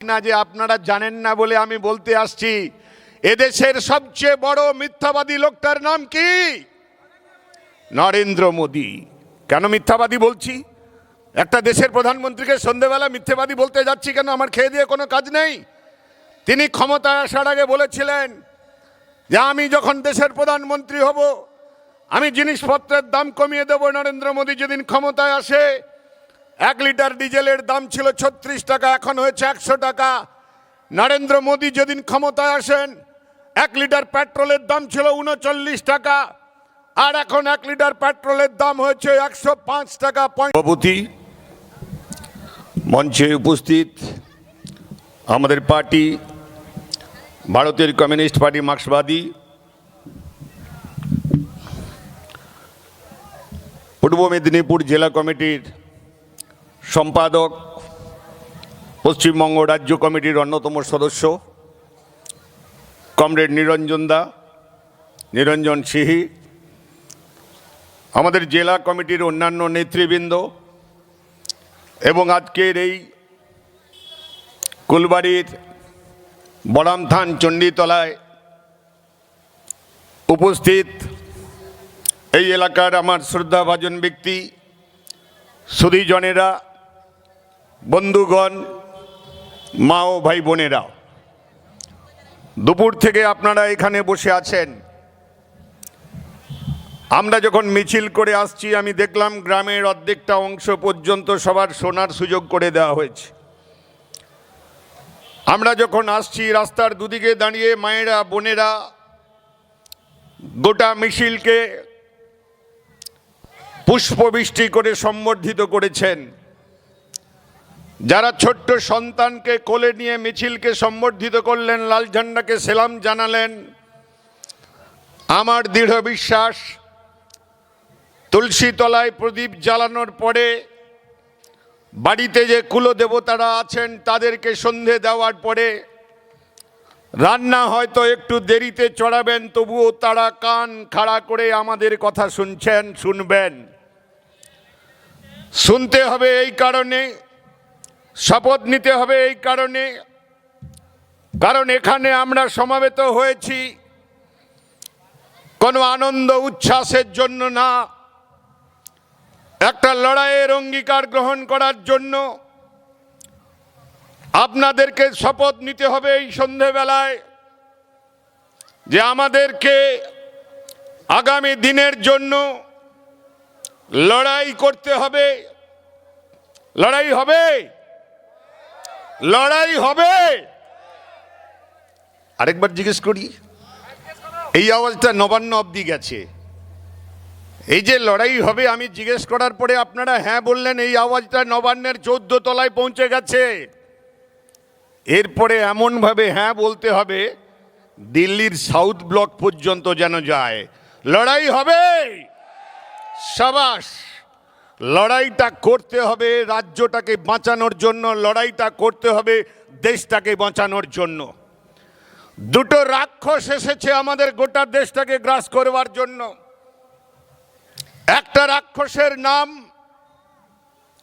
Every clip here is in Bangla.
না যে আপনারা জানেন না বলে আমি বলতে আসছি, এদেশের সবচেয়ে বড় মিথ্যাবাদী লোকটার নাম কি? নরেন্দ্র মোদী। কেন মিথ্যাবাদী বলছি? একটা দেশের প্রধানমন্ত্রীকে সন্ধ্যেবেলা মিথ্যাবাদী বলতে যাচ্ছি কেন? আমার খেয়ে দিয়ে কোনো কাজ নেই। তিনি ক্ষমতায় আসার আগে বলেছিলেন যে আমি যখন দেশের প্রধানমন্ত্রী হব আমি জিনিসপত্রের দাম কমিয়ে দেব। নরেন্দ্র মোদী যেদিন ক্ষমতায় আসে 1 লিটার ডিজেলের দাম ছিল 36 টাকা, এখন হয়েছে 100 টাকা। নরেন্দ্র মোদী যেদিন ক্ষমতায় আসেন 1 লিটার পেট্রোলের দাম ছিল 39 টাকা, আর এখন 1 লিটার পেট্রোলের দাম হয়েছে 105 টাকা। সভাপতি, মঞ্চে উপস্থিত আমাদের পার্টি ভারতের কমিউনিস্ট পার্টি মার্ক্সবাদী পূর্ব মেদিনীপুর জেলা কমিটির সম্পাদক, পশ্চিমবঙ্গ রাজ্য কমিটির অন্যতম সদস্য কমরেড নিরঞ্জন সিহি, আমাদের জেলা কমিটির অন্যান্য নেতৃবৃন্দ এবং আজকের এই কুলবাড়ির বড়ামথান চণ্ডীতলায় উপস্থিত এই এলাকার আমার শ্রদ্ধাভাজন ব্যক্তি, সুধীজনেরা, বন্ধুগণ, মা ও ভাই বোনেরা, দুপুর থেকে আপনারা এখানে বসে আছেন। আমরা যখন মিছিল করে আসছি আমি দেখলাম গ্রামের অর্ধেকটা অংশ পর্যন্ত সবার শোনার সুযোগ করে দেওয়া হয়েছে। আমরা যখন আসছি রাস্তার দুদিকে দাঁড়িয়ে মায়েরা, বোনেরা গোটা মিছিলকে পুষ্পবৃষ্টি করে সম্বর্ধিত করেছেন। যারা ছোট্ট সন্তানকে কোলে নিয়ে মিছিলকে সম্বর্ধিত করলেন, লাল ঝান্ডাকে সেলাম জানালেন, আমার দৃঢ় বিশ্বাস তুলসী তলায় প্রদীপ জ্বালানোর পরে বাড়িতে যে কুলদেবতারা আছেন তাদেরকে সন্ধে দেওয়ার পরে রান্না হয়তো একটু দেরিতে চড়াবেন, তবুও তারা কান খাড়া করে আমাদের কথা শুনবেন। শুনতে হবে এই কারণে, শপথ নিতে হবে এই কারণে, কারণ এখানে আমরা সমাবেত হয়েছি কোনো আনন্দ উচ্ছ্বাসের জন্য না, একটা লড়াইয়ের অঙ্গীকার গ্রহণ করার জন্য। আপনাদেরকে শপথ নিতে হবে এই সন্ধেবেলায় যে আমাদেরকে আগামী দিনের জন্য লড়াই করতে হবে। লড়াই হবে, লড়াই হবে। আরেকবার জিজ্ঞেস করি, এই আওয়াজটা নবান্ন অবধি গেছে। এই যে লড়াই হবে আমি জিজ্ঞেস করার পরে আপনারা হ্যাঁ বললেন, এই আওয়াজটা নবান্নের 14 তলায় পৌঁছে গেছে। এরপরে এমনভাবে হ্যাঁ বলতে হবে দিল্লির সাউথ ব্লক পর্যন্ত যেন যায়। লড়াই হবে, সাবাস। লড়াইটা করতে হবে রাজ্যটাকে বাঁচানোর জন্য, লড়াইটা করতে হবে দেশটাকে বাঁচানোর জন্য। দুটো রাক্ষস এসেছে আমাদের গোটা দেশটাকে গ্রাস করবার জন্য। একটা রাক্ষসের নাম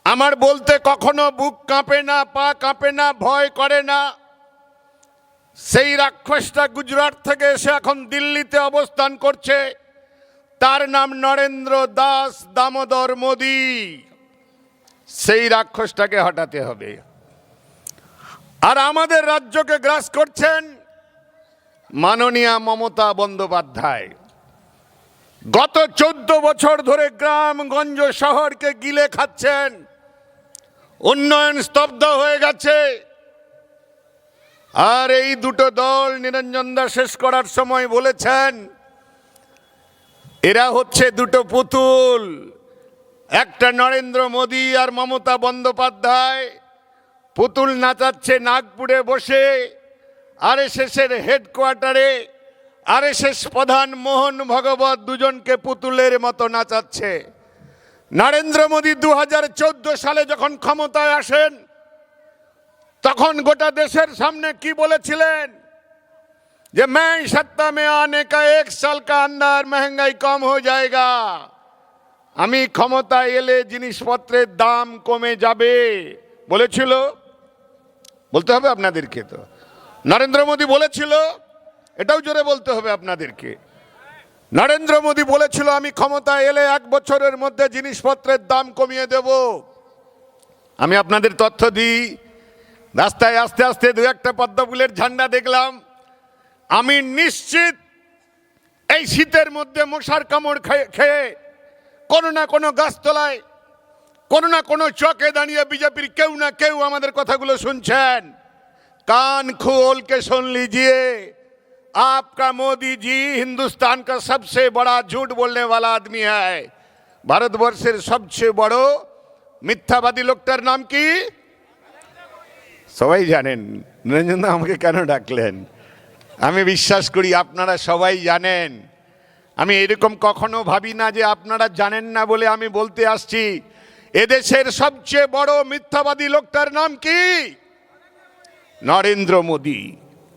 আমার বলতে কখনো বুক কাঁপে না, পা কাঁপে না, ভয় করে না। সেই রাক্ষসটা গুজরাট থেকে এসে এখন দিল্লিতে অবস্থান করছে। তার নাম নরেন্দ্র দাস দামোদর মোদী। সেই রাক্ষসটাকে হটাতে হবে। আর আমাদের রাজ্যকে গ্রাস করছেন মাননীয়া মমতা বন্দ্যোপাধ্যায়। গত 14 বছর ধরে গ্রামগঞ্জ শহরকে গিলে খাচ্ছেন। উন্নয়ন স্তব্ধ হয়ে গেছে। আর এই দুটো দল নিরঞ্জন দা শেষ করার সময় বলেছেন এরা হচ্ছে দুটো পুতুল, একটা নরেন্দ্র মোদী আর মমতা বন্দ্যোপাধ্যায়। পুতুল নাচাচ্ছে নাগপুরে বসে আরএসএসের হেডকোয়ার্টারে। আরএসএস প্রধান মোহন ভগবত দুজনকে পুতুলের মতো নাচাচ্ছে। নরেন্দ্র মোদী 2014 সালে যখন ক্ষমতায় আসেন তখন গোটা দেশের সামনে কি বলেছিলেন যে मैं सत्ता में आने का 1 साल का अंदर महंगाई कम हो जाएगा। আমি ক্ষমতায় এলে জিনিসপত্রের দাম কমে যাবে বলেছিল। বলতে হবে আপনাদেরকে। তো নরেন্দ্র মোদী বলেছিল, এটাও জোরে বলতে হবে আপনাদেরকে, নরেন্দ্র মোদী বলেছিল আমি ক্ষমতায় এলে 1 বছরের মধ্যে জিনিসপত্রের দাম কমিয়ে দেব। আমি আপনাদের তথ্য দিই, রাস্তায় আস্তে আস্তে 2-1টা পদ্মফুলের ঝান্ডা দেখলাম। আমি নিশ্চিত এই শীতের মধ্যে মশার কামড় খেয়ে কোনো না কোনো গাছতলায়, কোনো না কোনো চকে দাঁড়িয়ে বিজেপির কেউ না কেউ আমাদের কথাগুলো শুনছেন। कान खोल के सुन लीजिए, आपका मोदी जी हिंदुस्तान का सबसे बड़ा झूठ बोलने वाला आदमी है। ভারতবর্ষের সবচেয়ে বড় মিথ্যাবাদী লোকটার নাম কি? সবাই জানেন। নিরঞ্জন দা আমাকে কেন ডাকলেন? আমি বিশ্বাস করি আপনারা সবাই জানেন। আমি এরকম কখনো ভাবি না যে আপনারা জানেন না বলে আমি বলতে আসছি। এদেশের সবচেয়ে বড় মিথ্যাবাদী লোকটার নাম কি? নরেন্দ্র মোদী।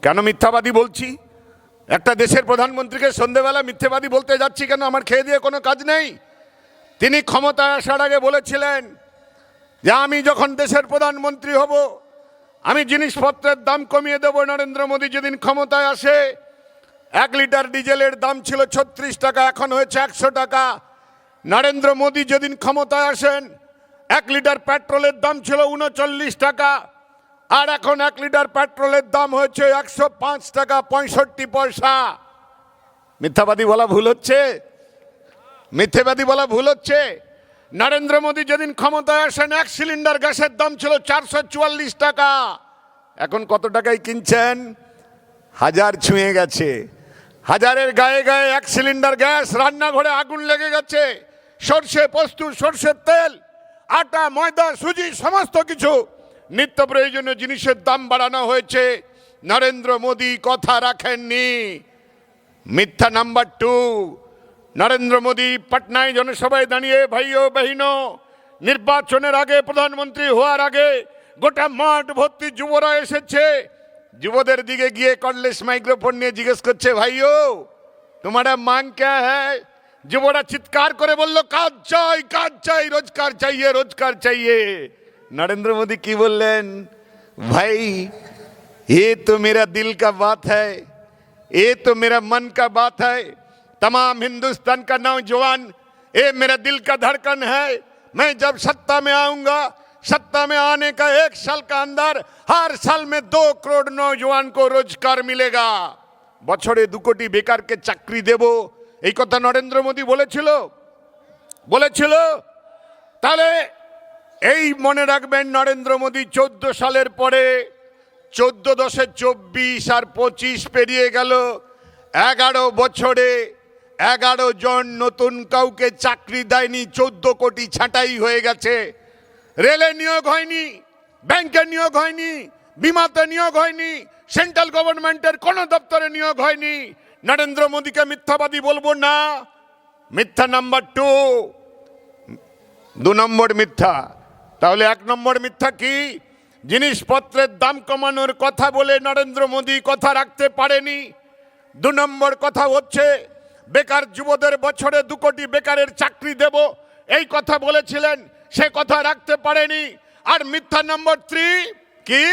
কেন মিথ্যাবাদী বলছি? একটা দেশের প্রধানমন্ত্রীকে সন্ধ্যেবেলা মিথ্যাবাদী বলতে যাচ্ছি কেন? আমার খেয়ে দিয়ে কোনো কাজ নেই। তিনি ক্ষমতায় আসার আগে বলেছিলেন যে আমি যখন দেশের প্রধানমন্ত্রী হব আমি জিনিসপত্রের দাম কমিয়ে দেব। নরেন্দ্র মোদী যেদিন ক্ষমতায় আসে 1 লিটার ডিজেলের দাম ছিল 36 টাকা, এখন হয়েছে 100 টাকা। নরেন্দ্র মোদী যেদিন ক্ষমতায় আসেন 1 লিটার পেট্রোলের দাম ছিল 39 টাকা, আর এখন 1 লিটার পেট্রোলের দাম হয়েছে 105 টাকা 65 পয়সা। মিথ্যাবাদী বলা ভুল হচ্ছে? মিথ্যাবাদী বলা ভুল হচ্ছে? নরেন্দ্র মোদী যেদিন ক্ষমতায় আসেন 1 সিলিন্ডার গ্যাসের দাম ছিল 444 টাকা, এখন কত টাকায় কিনছেন? 1000 ছুঁয়ে গেছে। 1000-এর গায়ে গায়ে 1 সিলিন্ডার গ্যাস। রান্নাঘরে আগুন লেগে গেছে। সর্ষে পোস্ত, সর্ষের তেল, আটা, ময়দা, সুজি, সমস্ত কিছু নিত্য প্রয়োজনীয় জিনিসের দাম বাড়ানো হয়েছে। নরেন্দ্র মোদী কথা রাখেননি। মিথ্যা নাম্বার 2, নরেন্দ্র মোদী পাটনায় জনসভায় দাঁড়িয়ে ভাইও বহিনো, নির্বাচনের আগে, প্রধানমন্ত্রী হওয়ার আগে গোটা মাঠ ভর্তি যুবরা এসেছে। যুবদের দিকে গিয়ে কর্ডলেস মাইক্রোফোন নিয়ে জিজ্ঞেস করছে ভাইও তোমারা মাং ক্যা হ্যায়? যুবরা চিৎকার করে বলল কাজ চাই, কাজ চাই, রোজগার চাইয়ে, রোজগার চাইয়ে। नरेंद्र मोदी की बोलें भाई ये तो मेरा दिल का बात है, ये तो मेरा मन का बात है। तमाम हिंदुस्तान का नौजवान ये मेरा दिल का धड़कन है। मैं जब सत्ता में आऊंगा, सत्ता में आने का 1 साल का अंदर हर साल में 2 करोड़ नौजवान को रोजगार मिलेगा। বছরে 2 কোটি বেকারকে চাকরি দেব, এই কথা নরেন্দ্র মোদী বলেছিল। তাহলে এই মনে রাখবেন, নরেন্দ্র মোদী 14 সালের পরে 14 10 24 আর 25 পেরিয়ে গেল। 11 বছরে 11 জন নতুন কাউকে চাকরি দেয়নি। 14 কোটি ছাঁটাই হয়ে গেছে। রেলে নিয়োগ হয়নি, ব্যাংকে নিয়োগ হয়নি, বিমাতে নিয়োগ হয়নি, সেন্ট্রাল গভর্নমেন্টের কোনো দপ্তরে নিয়োগ হয়নি। নরেন্দ্র মোদীকে মিথ্যাবাদী বলবো না। মিথ্যা নাম্বার 2, 2 নম্বর মিথ্যা। তাহলে 1 নম্বর মিথ্যা কি? জিনিসপত্রের দাম কমানোর কথা বলে নরেন্দ্র মোদী কথা রাখতে পারেনি। 2 নম্বর কথা হচ্ছে বেকার যুবদের বছরে 2 কোটি বেকারের চাকরি দেব, এই কথা বলেছিলেন, সে কথা রাখতে পারেনি। আর মিথ্যা নম্বর 3 কি?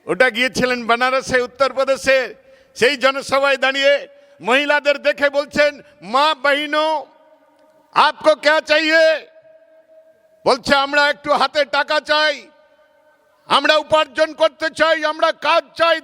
ওটা গিয়েছিলেন বেনারসে, উত্তরপ্রদেশে, সেই জনসভায় দাঁড়িয়ে মহিলাদের দেখে বলছেন মা বহিনো আপকো ক্যা চাইয়ে? বলছে আমরা একটু হাতে টাকা চাই, আমরা উপার্জন করতে চাই, আমরা কাজ চাই,